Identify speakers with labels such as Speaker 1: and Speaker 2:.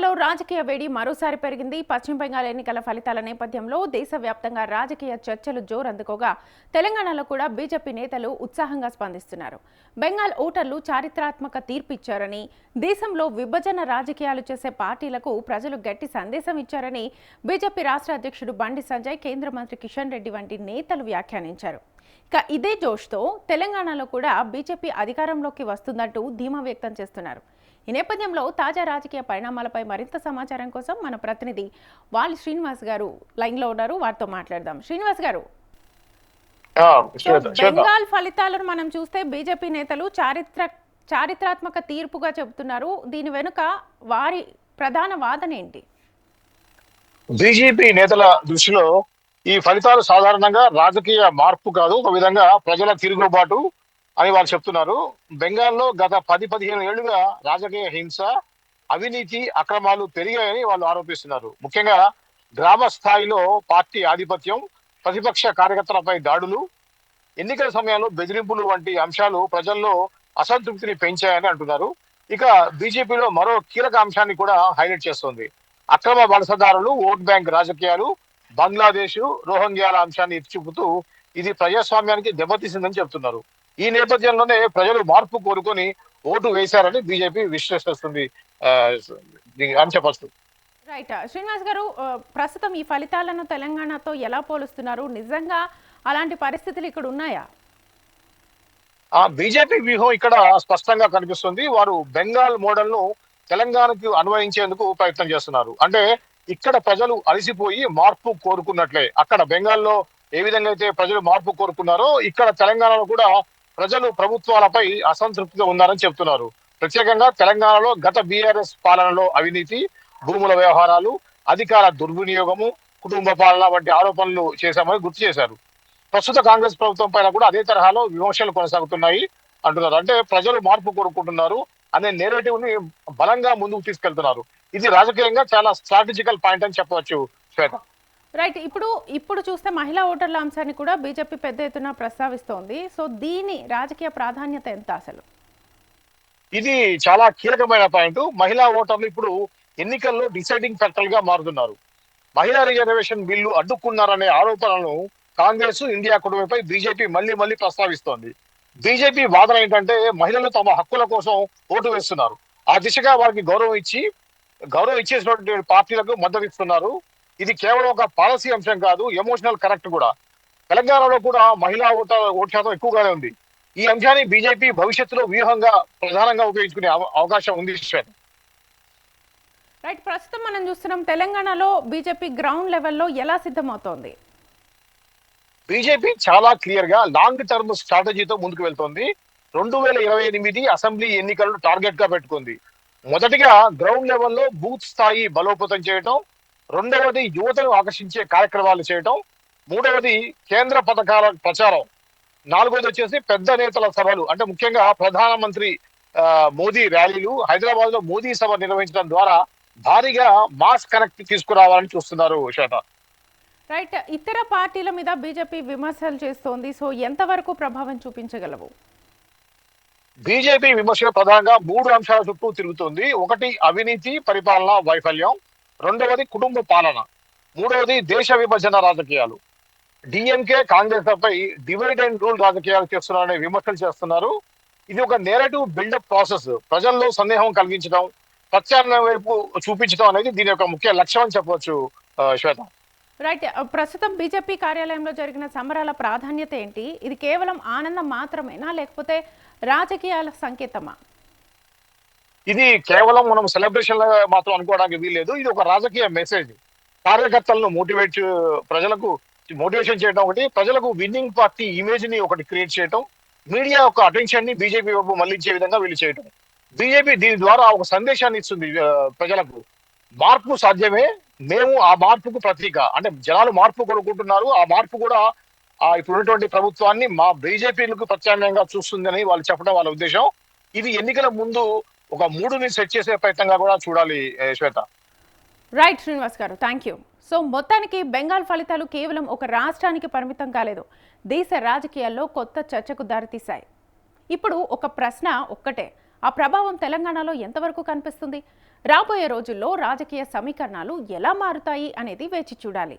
Speaker 1: తెలంగాణలో రాజకీయ వేడి మరోసారి పెరిగింది. పశ్చిమ బెంగాల్ ఎన్నికల ఫలితాల నేపథ్యంలో దేశవ్యాప్తంగా రాజకీయ చర్చలు జోరందుకోగా తెలంగాణలో కూడా బీజేపీ నేతలు ఉత్సాహంగా స్పందిస్తున్నారు. బెంగాల్ ఓటర్లు చారిత్రాత్మక తీర్పు ఇచ్చారని, దేశంలో విభజన రాజకీయాలు చేసే పార్టీలకు ప్రజలు గట్టి సందేశం ఇచ్చారని బీజేపీ రాష్ట్ర అధ్యక్షుడు బండి సంజయ్, కేంద్ర మంత్రి కిషన్ రెడ్డి వంటి నేతలు వ్యాఖ్యానించారు. ఇక ఇదే జోష్తో తెలంగాణలో కూడా బీజేపీ అధికారంలోకి వస్తుందంటూ ధీమా వ్యక్తం చేస్తున్నారు. ఈ నేపథ్యంలో తాజా రాజకీయ పరిణామాలపై మరింత సమాచారం కోసం మన ప్రతినిధి వాలి శ్రీనివాస్ గారు లైన్లో ఉన్నారు. వారితో మాట్లాడదాం. శ్రీనివాస్ గారు, బెంగాల్ ఫలితాలను మనం చూస్తే బీజేపీ నేతలు చారిత్రాత్మక తీర్పుగా చెబుతున్నారు. దీని వెనుక వారి ప్రధాన వాదన ఏంటి?
Speaker 2: బీజేపీ నేతల దృష్టిలో ఈ ఫలితాలు సాధారణంగా రాజకీయ మార్పు కాదు, ఒక విధంగా ప్రజల తిరుగుబాటు అని వాళ్ళు చెప్తున్నారు. బెంగాల్లో గత 10-15 ఏళ్లుగా రాజకీయ హింస, అవినీతి, అక్రమాలు పెరిగాయని వాళ్ళు ఆరోపిస్తున్నారు. ముఖ్యంగా గ్రామ స్థాయిలో పార్టీ ఆధిపత్యం, ప్రతిపక్ష కార్యకర్తలపై దాడులు, ఎన్నికల సమయంలో బెదిరింపులు వంటి అంశాలు ప్రజల్లో అసంతృప్తిని పెంచాయని అంటున్నారు. ఇక బీజేపీలో మరో కీలక అంశాన్ని కూడా హైలైట్ చేస్తోంది. అక్రమ వలసదారులు, ఓట్ బ్యాంక్ రాజకీయాలు, బంగ్లాదేశ్, రోహింగ్యాల అంశాన్ని ఎత్తి చూపుతూ ఇది ప్రజాస్వామ్యానికి దెబ్బతీసిందని చెప్తున్నారు. ఈ నేపథ్యంలోనే ప్రజలు మార్పు కోరుకొని ఓటు వేశారని బీజేపీ విశ్లేషిస్తుంది అని చెప్పచ్చు.
Speaker 1: రైట్ శ్రీనివాస్ గారు, ప్రస్తుతం ఈ ఫలితాలను తెలంగాణతో ఎలా పోలుస్తున్నారు? నిజంగా అలాంటి పరిస్థితులు ఇక్కడ ఉన్నాయా?
Speaker 2: బీజేపీ వ్యూహం ఇక్కడ స్పష్టంగా కనిపిస్తుంది. వారు బెంగాల్ మోడల్ ను తెలంగాణకు అన్వయించేందుకు ప్రయత్నం చేస్తున్నారు. అంటే ఇక్కడ ప్రజలు అలసిపోయి మార్పు కోరుకున్నట్లే అక్కడ బెంగాల్లో ఏ విధంగా అయితే ప్రజలు మార్పు కోరుకున్నారో ఇక్కడ తెలంగాణలో కూడా ప్రజలు ప్రభుత్వాలపై అసంతృప్తిగా ఉన్నారని చెప్తున్నారు. ప్రత్యేకంగా తెలంగాణలో గత బీఆర్ఎస్ పాలనలో అవినీతి, భూముల వ్యవహారాలు, అధికార దుర్వినియోగము, కుటుంబ పాలన వంటి ఆరోపణలు చేశామని గుర్తు చేశారు. ప్రస్తుత కాంగ్రెస్ ప్రభుత్వం పైన కూడా అదే తరహాలో విమర్శలు కొనసాగుతున్నాయి అంటున్నారు. అంటే ప్రజలు మార్పు కోరుకుంటున్నారు అనే నేరేటివ్ ని బలంగా ముందుకు తీసుకెళ్తున్నారు. ఇది రాజకీయంగా చాలా స్ట్రాటజికల్ పాయింట్ అని చెప్పవచ్చు శ్వేత.
Speaker 1: రైట్, ఇప్పుడు చూస్తే మహిళా ఓటర్ల అంశాన్ని కూడా బీజేపీ పెద్ద ఎత్తున ప్రస్తావిస్తోంది. సో దీని రాజకీయ ప్రాధాన్యత ఎంత అసలు?
Speaker 2: ఇది చాలా కీలకమైన పాయింట్. మహిళా ఓటర్లు ఇప్పుడు ఎన్నికల్లో డిసైడింగ్ ఫ్యాక్టర్ గా మారుతున్నారు. మహిళా రిజర్వేషన్ బిల్లు అడ్డుకున్నారనే ఆరోపణలను కాంగ్రెస్, ఇండియా కూటమిపై బీజేపీ మళ్ళీ ప్రస్తావిస్తోంది. బీజేపీ వాదన ఏంటంటే మహిళలు తమ హక్కుల కోసం ఓటు వేస్తున్నారు. ఆ దిశగా వారికి గౌరవం ఇచ్చేసినటువంటి పార్టీలకు మద్దతు ఇస్తున్నారు. ఇది కేవలం ఒక పాలసీ అంశం కాదు, ఎమోషనల్ కరెక్ట్ కూడా. తెలంగాణలో కూడా మహిళా ఓటు శాతం ఎక్కువగానే ఉంది. ఈ అంశాన్ని బీజేపీ భవిష్యత్తులో వ్యూహంగా ప్రధానంగా ఉపయోగించుకునే అవకాశం ఉంది.
Speaker 1: రైట్, ప్రస్తుతం మనం చూస్తున్నాం తెలంగాణలో బీజేపీ గ్రౌండ్ లెవెల్లో ఎలా సిద్ధమవుతోంది?
Speaker 2: బీజేపీ చాలా క్లియర్ గా లాంగ్ టర్మ్ స్ట్రాటజీతో ముందుకు వెళ్తోంది. 2028 అసెంబ్లీ ఎన్నికలను టార్గెట్ గా పెట్టుకుంది. మొదటిగా గ్రౌండ్ లెవెల్లో బూత్ స్థాయి బలోపేతం చేయటం, రెండవది యువతను ఆకర్షించే కార్యక్రమాలు చేయటం, మూడవది కేంద్ర పథకాల ప్రచారం, నాలుగవది వచ్చేసి పెద్ద నేతల సభలు, అంటే ముఖ్యంగా ప్రధానమంత్రి మోదీ ర్యాలీలు, హైదరాబాద్ లో మోదీ సభ నిర్వహించడం ద్వారా భారీగా మాస్ కనెక్ట్ తీసుకురావాలని చూస్తున్నారు శ్వేత.
Speaker 1: రైట్, ఇతర పార్టీల మీద బీజేపీ విమర్శలు చేస్తోంది. సో ఎంతవరకు ప్రభావం చూపించగలవు?
Speaker 2: బీజేపీ విమర్శలు ప్రధానంగా 3 అంశాల చుట్టూ తిరుగుతుంది. ఒకటి అవినీతి, పరిపాలన వైఫల్యం, రెండవది కుటుంబ పాలన, మూడవది దేశ విభజన రాజకీయాలు. డిఎంకే, కాంగ్రెస్ పై డివైడ్ అండ్ రూల్ రాజకీయాలు చేస్తున్నారనే విమర్శలు చేస్తున్నారు. ఇది ఒక నేరేటివ్ బిల్డప్ ప్రాసెస్. ప్రజల్లో సందేహం కలిగించడం, ప్రత్యామ్నాయం వైపు చూపించడం అనేది దీని యొక్క ముఖ్య లక్ష్యం అని చెప్పవచ్చు శ్వేత.
Speaker 1: రైట్, ప్రస్తుతం బీజేపీ కార్యాలయంలో జరిగిన సంబరాల ప్రాధాన్యత ఏంటి? ఇది కేవలం ఆనందం మాత్రమేనా, లేకపోతే రాజకీయాల సంకేతమా?
Speaker 2: ఇది కేవలం మనం సెలబ్రేషన్ మాత్రం అనుకోవడానికి వీల్లేదు. ఇది ఒక రాజకీయ మెసేజ్. కార్యకర్తలను ప్రజలకు మోటివేషన్ చేయడం ఒకటి, ప్రజలకు విన్నింగ్ పార్టీ ఇమేజ్ ని ఒకటి క్రియేట్ చేయడం, మీడియా యొక్క అటెన్షన్ ని బీజేపీ వైపు మళ్లించే విధంగా వీళ్ళు చేయడం. బీజేపీ దీని ద్వారా ఒక సందేశాన్ని ఇస్తుంది ప్రజలకు. మార్పు సాధ్యమే, మేము ఆ మార్పుకు ప్రతీక. అంటే జనాలు మార్పు కోరుకుంటున్నారు. ఆ మార్పు కూడా ఇప్పుడున్నటువంటి ప్రభుత్వాన్ని మా బీజేపీలకు ప్రత్యామ్నాయంగా చూస్తుందని వాళ్ళు చెప్పడం వాళ్ళ ఉద్దేశం. ఇది ఎన్నికల ముందు ఒక మూడుని సెట్ చేసే ప్రయత్నంగా కూడా చూడాలి శ్వేత.
Speaker 1: రైట్ శ్రీనివాస్ గారు, థ్యాంక్ యూ. సో మొత్తానికి బెంగాల్ ఫలితాలు కేవలం ఒక రాష్ట్రానికి పరిమితం కాలేదు, దేశ రాజకీయాల్లో కొత్త చర్చకు దారితీశాయి. ఇప్పుడు ఒక ప్రశ్న ఒక్కటే, ఆ ప్రభావం తెలంగాణలో ఎంతవరకు కనిపిస్తుంది? రాబోయే రోజుల్లో రాజకీయ సమీకరణాలు ఎలా మారుతాయి అనేది వేచి చూడాలి.